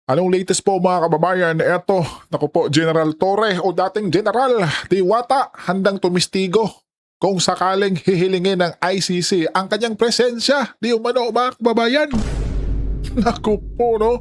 Anong latest po mga kababayan? Eto, naku po, General Torre o dating General Diwata handang tumistigo kung sakaling hihilingin ng ICC ang kanyang presensya. Di umano mga kababayan. Naku po, no?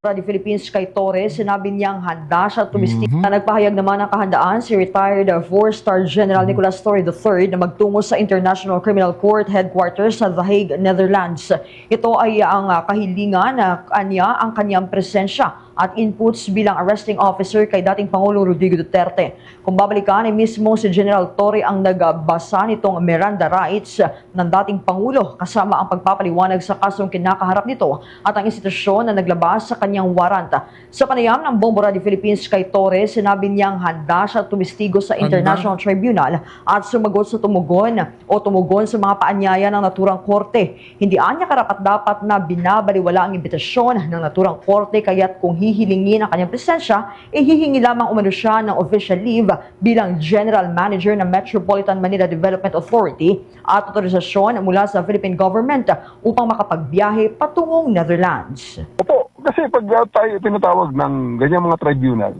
The Philippines kay Torres, sinabi niyang handa siya tumistik. Mhm. Nagpahayag naman ng kahandaan si retired 4-star General Nicolas Torre III na magtungo sa International Criminal Court headquarters sa The Hague, Netherlands. Ito ay ang kahilingan na ang kanyang presensya at inputs bilang arresting officer kay dating Pangulong Rodrigo Duterte. Kung babalikan ay mismo si General Torre ang nagbasa nitong Miranda rights ng dating Pangulo kasama ang pagpapaliwanag sa kasong kinakaharap nito at ang institusyon na naglabas sa kanyang warrant. Sa panayam ng Bombora de Philippines kay Torres, sinabi niyang handa siya tumistigo sa International Tribunal at sumagot sa tumugon sa mga paanyaya ng naturang korte. Hindi anya karapat-dapat na binabaliwala ang imbitasyon ng naturang korte kaya't kung hihilingin ang kanyang presensya, hihingi lamang umano siya ng official leave bilang General Manager ng Metropolitan Manila Development Authority at otorisasyon mula sa Philippine Government upang makapagbiyahe patungong Netherlands. Opo, kasi pag tayo tinatawag ng ganyang mga tribunal,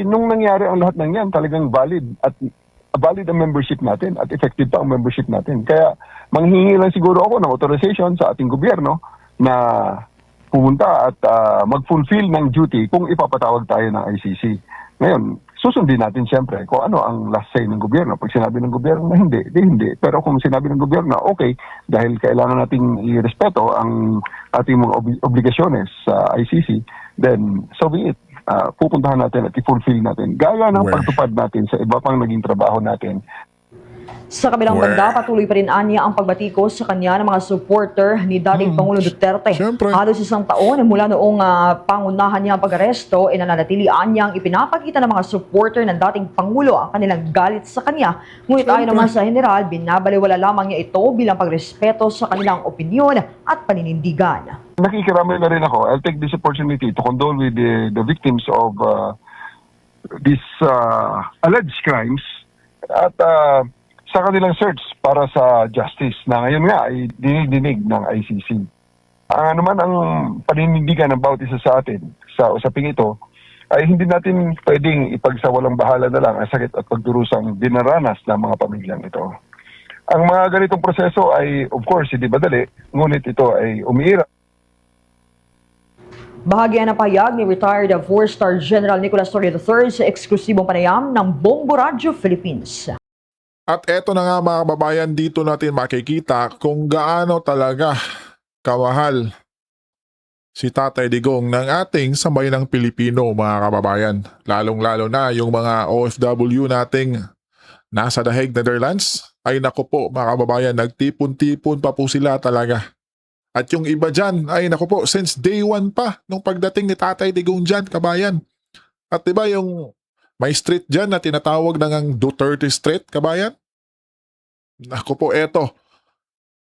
nung nangyari ang lahat ng yan, talagang valid ang membership natin at effective pa ang membership natin. Kaya manghihingi lang siguro ako ng authorization sa ating gobyerno na pumunta at mag-fulfill ng duty kung ipapatawag tayo ng ICC. Ngayon, susundin natin siyempre kung ano ang last say ng gobyerno. Pag sinabi ng gobyerno na hindi, hindi. Pero kung sinabi ng gobyerno na okay, dahil kailangan nating irespeto ang ating mga obligasyones sa ICC, then so be it. Pupuntahan natin at i-fulfill natin. Gaya ng pagtupad natin sa iba pang naging trabaho natin. Sa kabilang banda, patuloy pa rin anya ang pagbatikos sa kanya ng mga supporter ni dating Pangulo Duterte. Siyempre. Halos isang taon mula noong pangunahan niya ang pag-aresto, nananatilian niyang ipinapakita ng mga supporter ng dating Pangulo ang kanilang galit sa kanya. Ngunit ayon naman sa general, binabaliwala lamang niya ito bilang pagrespeto sa kanilang opinyon at paninindigan. Nakikiramay na rin ako. I'll take this opportunity to condole with the victims of these alleged crimes at sa kanilang search para sa justice na ngayon nga ay dinig ng ICC. Ano man ang paninindigan ng bawat isa sa atin sa usaping ito, ay hindi natin pwedeng ipagsawalang bahala na lang ang sakit at pagdurusang dinaranas ng mga pamilyang ito. Ang mga ganitong proseso ay of course hindi madali, ngunit ito ay umiira. Bahagi ng pahayag ni retired 4-star General Nicolas Torre III sa eksklusibong panayam ng Bombo Radio Philippines. At eto na nga mga kababayan, dito natin makikita kung gaano talaga kamahal si Tatay Digong ng ating sambayanang Pilipino mga kababayan. Lalong-lalo na yung mga OFW nating nasa The Hague, Netherlands. Ay naku po mga kababayan, nagtipon-tipon pa po sila talaga. At yung iba dyan, ay naku po, since day one pa nung pagdating ni Tatay Digong dyan, kabayan. At diba yung may street dyan na tinatawag na ngang Duterte Street, kabayan? Naku po, eto.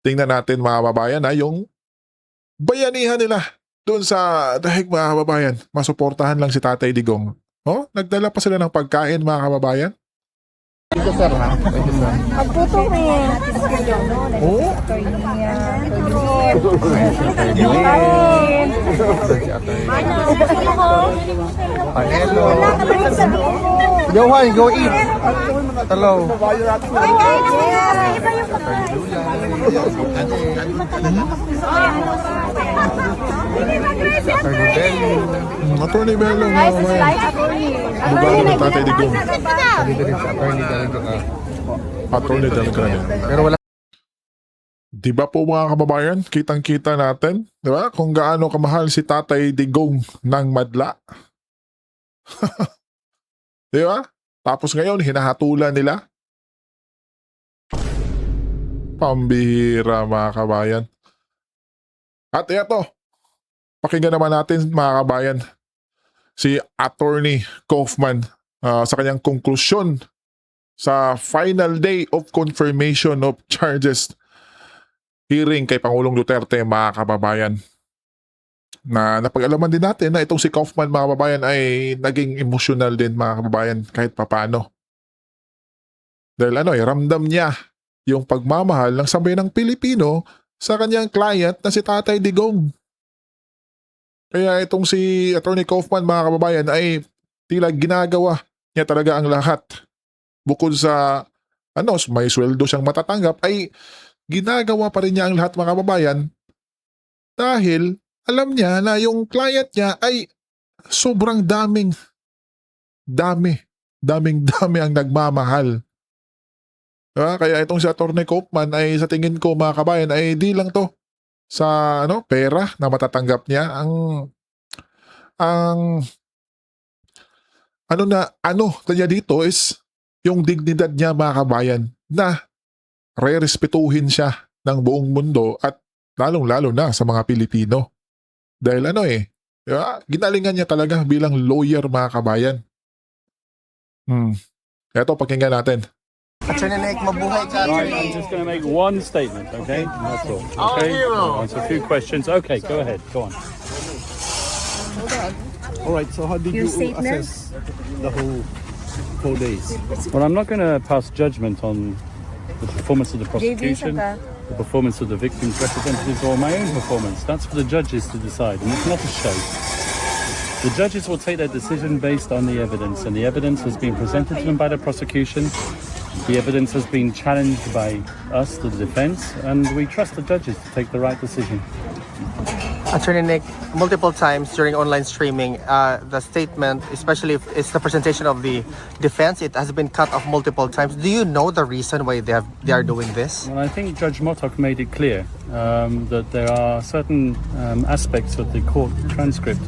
Tingnan natin mga kababayan yung bayanihan nila doon sa dahig mga kababayan. Masuportahan lang si Tatay Digong. Oh, nagdala pa sila ng pagkain mga kababayan. Dito sir ha? Pwede sir. Pagputo eh. Oh, Panelo. Johan, go eat. Hello. Attorney Bello mga kababayan. Bugado ng Tatay Digong. Attorney Del Grande. Pero wala. Di ba po mga kababayan, kitang-kita natin, di ba, kung gaano kamahal si Tatay Digong ng madla. Di ba? Tapos ngayon, hinahatulan nila. Pambihira mga kabayan. At eto, pakinggan naman natin mga kabayan, si Attorney Kaufman sa kanyang konklusyon sa final day of confirmation of charges hearing kay Pangulong Duterte mga kababayan. Na napag-alaman din natin na itong si Kaufman mga kababayan ay naging emotional din mga kababayan kahit papano. Dahil ramdam niya yung pagmamahal ng sambayanang Pilipino sa kanyang client na si Tatay Digong. Kaya itong si Attorney Kaufman, mga kababayan, ay tila ginagawa niya talaga ang lahat. Bukod sa may sweldo siyang matatanggap, ay ginagawa pa rin niya ang lahat, mga kababayan, dahil alam niya na yung client niya ay sobrang dami ang nagmamahal. Kaya itong si Attorney Kaufman ay sa tingin ko, mga kabayan, ay di lang to sa pera na matatanggap niya. Ang niya dito is yung dignidad niya, mga kabayan, na re-respetuhin siya ng buong mundo at lalong-lalo na sa mga Pilipino. Dahil ginalingan niya talaga bilang lawyer, mga kabayan. Eto, pakinggan natin. Attorney Nick, mabuhay ka. Right, I'm just going to make one statement, okay? That's all. Okay? Answer a few questions. Okay, go ahead. Go on. All right, so how did you assess the whole 4 days? Well, I'm not going to pass judgment on the performance of the prosecution, the performance of the victim's representatives, or my own performance. That's for the judges to decide, and it's not a show. The judges will take their decision based on the evidence, and the evidence has been presented to them by the prosecution. The evidence has been challenged by us, the defense, and we trust the judges to take the right decision. Attorney Nick, multiple times during online streaming, the statement, especially if it's the presentation of the defense, it has been cut off multiple times. Do you know the reason why they are doing this? Well, I think Judge Motok made it clear that there are certain aspects of the court transcript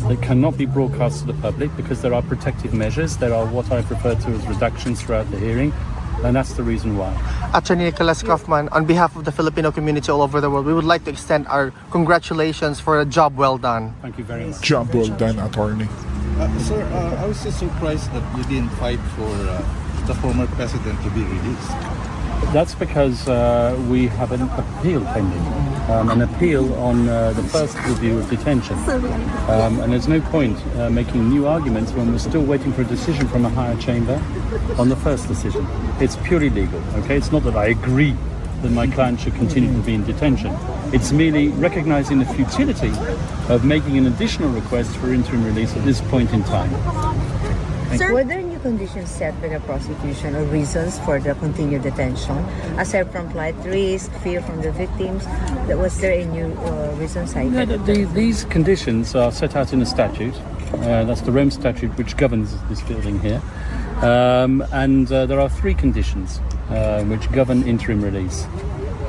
that cannot be broadcast to the public because there are protective measures. There are what I refer to as reductions throughout the hearing, and that's the reason why. Attorney Nicholas Kaufman, on behalf of the Filipino community all over the world, we would like to extend our congratulations for a job well done. Thank you very much. Job well done, attorney. Sir, I was just surprised that you didn't fight for the former president to be released. That's because we have an appeal pending, an appeal on the first review of detention. And there's no point making new arguments when we're still waiting for a decision from a higher chamber on the first decision. It's purely legal, okay? It's not that I agree that my client should continue to be in detention. It's merely recognizing the futility of making an additional request for interim release at this point in time. Were there new conditions set by the prosecution or reasons for the continued detention? Aside from flight risk, fear from the victims, was there a new reason cited? These conditions are set out in the statute. That's the Rome Statute which governs this building here. And there are 3 conditions which govern interim release.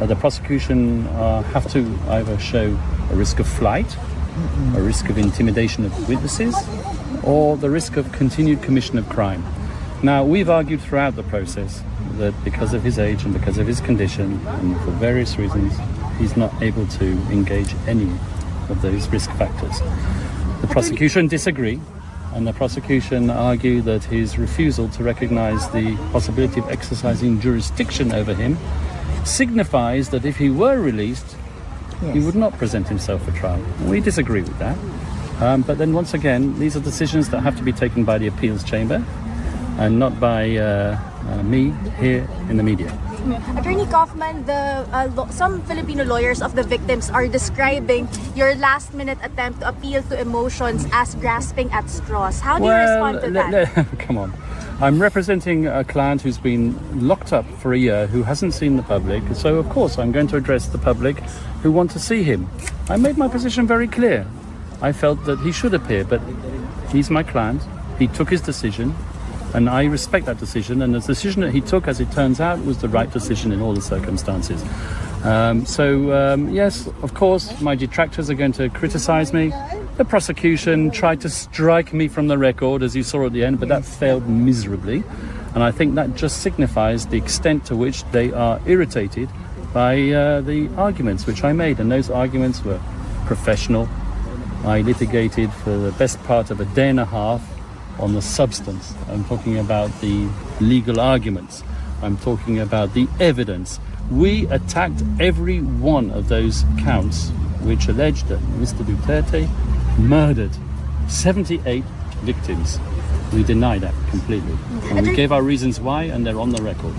The prosecution have to either show a risk of flight, a risk of intimidation of witnesses, or the risk of continued commission of crime. Now, we've argued throughout the process that because of his age and because of his condition and for various reasons, he's not able to engage any of those risk factors. The prosecution disagree, and the prosecution argue that his refusal to recognize the possibility of exercising jurisdiction over him signifies that if he were released, he would not present himself for trial. We disagree with that. But then once again, these are decisions that have to be taken by the appeals chamber and not by me here in the media. Attorney Kaufman, some Filipino lawyers of the victims are describing your last-minute attempt to appeal to emotions as grasping at straws. How do you respond to that? Come on. I'm representing a client who's been locked up for a year, who hasn't seen the public, so of course I'm going to address the public who want to see him. I made my position very clear. I felt that he should appear, but he's my client. He took his decision, and I respect that decision. And the decision that he took, as it turns out, was the right decision in all the circumstances. Yes, of course, my detractors are going to criticize me. The prosecution tried to strike me from the record, as you saw at the end, but that failed miserably. And I think that just signifies the extent to which they are irritated by the arguments which I made. And those arguments were professional. I litigated for the best part of a day and a half on the substance. I'm talking about the legal arguments. I'm talking about the evidence. We attacked every one of those counts which alleged that Mr. Duterte murdered 78 victims. We deny that completely. And we gave our reasons why, and they're on the record.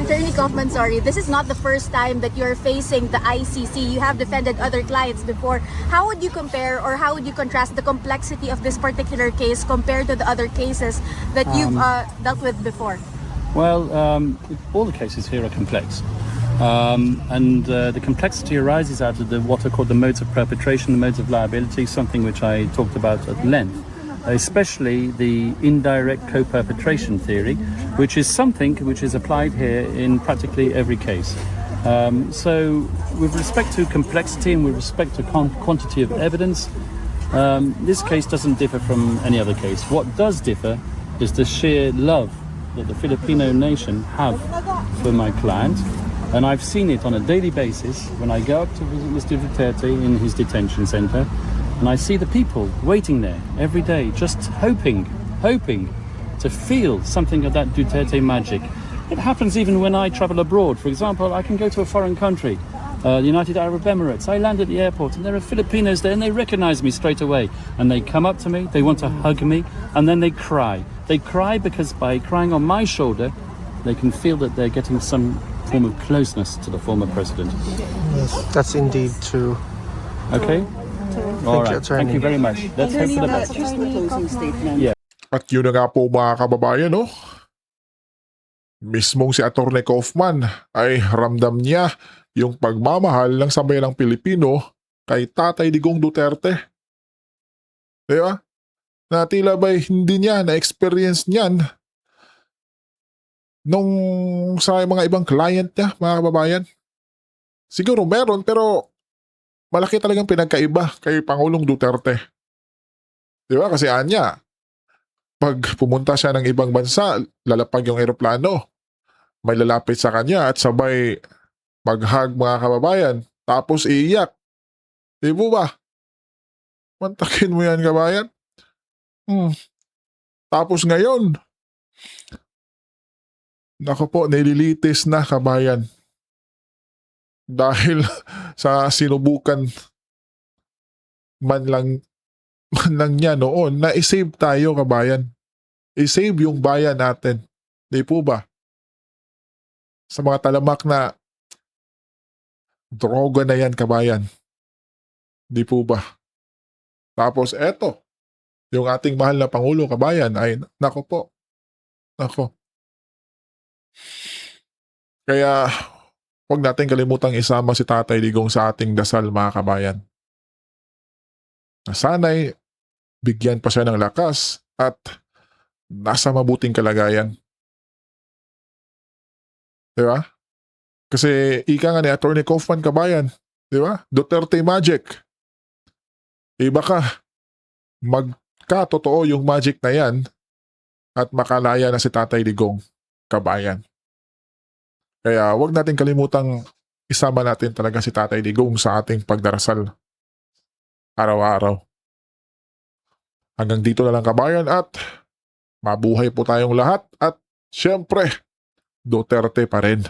Attorney Kaufman, sorry, this is not the first time that you're facing the ICC. You have defended other clients before. How would you compare or how would you contrast the complexity of this particular case compared to the other cases that you've dealt with before? Well, all the cases here are complex. The complexity arises out of what are called the modes of perpetration, the modes of liability, something which I talked about at length, especially the indirect co-perpetration theory, which is something which is applied here in practically every case. So with respect to complexity and with respect to quantity of evidence, this case doesn't differ from any other case. What does differ is the sheer love that the Filipino nation have for my client. And I've seen it on a daily basis when I go up to visit Mr. Duterte in his detention center, and I see the people waiting there every day, just hoping to feel something of that Duterte magic. It happens even when I travel abroad. For example, I can go to a foreign country, the United Arab Emirates. I land at the airport and there are Filipinos there and they recognize me straight away. And they come up to me, they want to hug me, and then they cry. They cry because by crying on my shoulder, they can feel that they're getting some form of closeness to the former president. That's indeed true. Okay? All right. Attorney. Thank you very much. Let's hope for the best. Yeah. At yun na nga po mga kababayan, no? Mismong si Atty. Kaufman ay ramdam niya yung pagmamahal ng sambayanang Pilipino kay Tatay Digong Duterte. Di ba? Na tila ba'y hindi niya na-experience niyan nung sa mga ibang client niya, mga kababayan. Siguro meron, pero malaki talagang pinagkaiba kay Pangulong Duterte. Di ba? Kasi anya, pag pumunta siya ng ibang bansa, lalapag yung eroplano, may lalapit sa kanya at sabay mag-hug mga kababayan, tapos iiyak. Di po ba? Mantakin mo yan, kabayan. Tapos ngayon, nako po, nililitis na, kabayan. Dahil sa sinubukan man lang niya noon, na isave tayo, kabayan. I-save yung bayan natin. Di po ba? Sa mga talamak na droga na yan, kabayan. Di po ba? Tapos eto, yung ating mahal na Pangulo, kabayan, ay nako po. Nako. Kaya huwag natin kalimutang isama si Tatay Digong sa ating dasal, mga kabayan. Sana'y bigyan pa siya ng lakas at nasa mabuting kalagayan. Di ba? Kasi ika nga ni Atty. Kaufman, kabayan, di ba? Duterte magic. Iba ka, magkatotoo yung magic na yan at makalaya na si Tatay Digong, kabayan. Kaya wag natin kalimutang isama natin talaga si Tatay Digong sa ating pagdarasal araw-araw. Hanggang dito na lang, kabayan, at mabuhay po tayong lahat at syempre, Duterte pa rin.